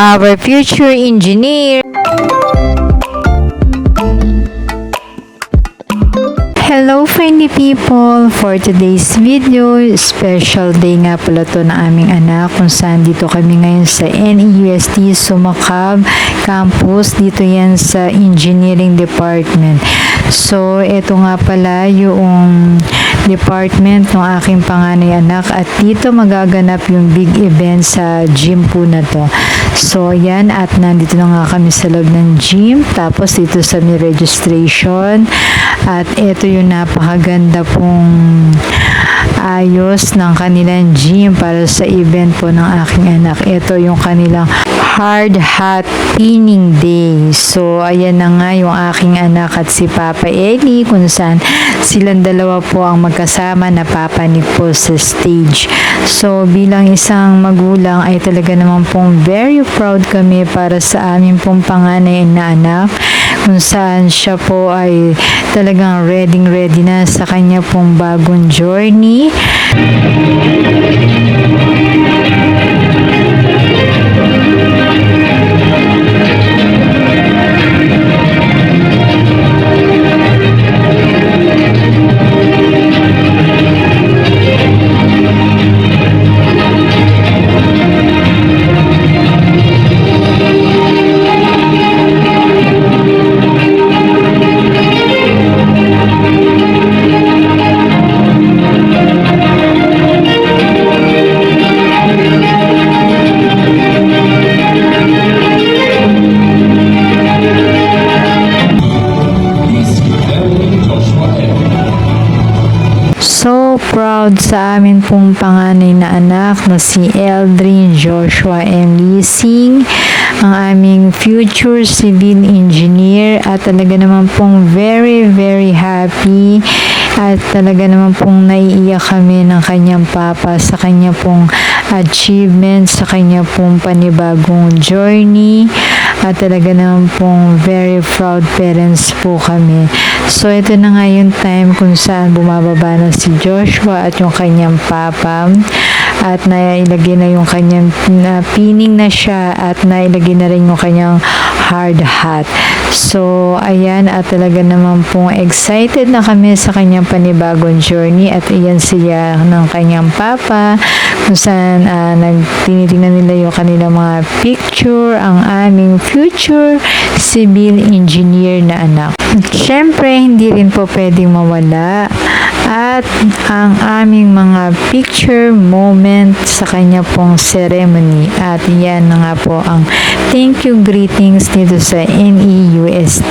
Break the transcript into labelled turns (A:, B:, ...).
A: our future engineer. Hello friendly people! For today's video, special day nga pala to na aming anak kung saan dito kami ngayon sa NEUST Sumakab Campus. Dito yan sa Engineering Department. So, ito nga pala yung department ng aking panganay anak at dito magaganap yung big event sa gym po na to. So, yan at nandito na nga kami sa loob ng gym. Tapos dito sa may registration at ito yung napakaganda pong ayos ng kanilang gym para sa event po ng aking anak. Ito yung kanilang hard hat pinning day. So, ayan na nga yung aking anak at si Papa Eli kung saan silang dalawa po ang magkasama na papanik po sa stage. So, bilang isang magulang ay talaga naman pong very proud kami para sa aming pong panganay na anak kung saan siya po ay talagang ready na sa kanya pong bagong journey. So proud sa amin pong panganay na anak na si Eldrin Joshua M. Leasing, ang aming future civil engineer at talaga naman pong very happy at talaga naman pong naiiyak kami ng kanyang papa sa kanya pong achievement, sa kanya pong panibagong journey at talaga naman pong very proud parents po kami. So, ito na nga yung time kung saan bumababa na si Joshua at yung kanyang papa at nailagay na yung kanyang pinning na siya at nailagay na rin yung kanyang hard hat. So, ayan at talaga naman pong excited na kami sa kanyang panibagong journey at iyan siya ng kanyang papa kung saan tinitingnan nila yung kanilang mga picture, ang aming future civil engineer na anak. Siyempre, hindi rin po pwedeng mawala at ang aming mga picture moment sa kanya pong ceremony at yan na nga po ang thank you greetings dito sa NEUST.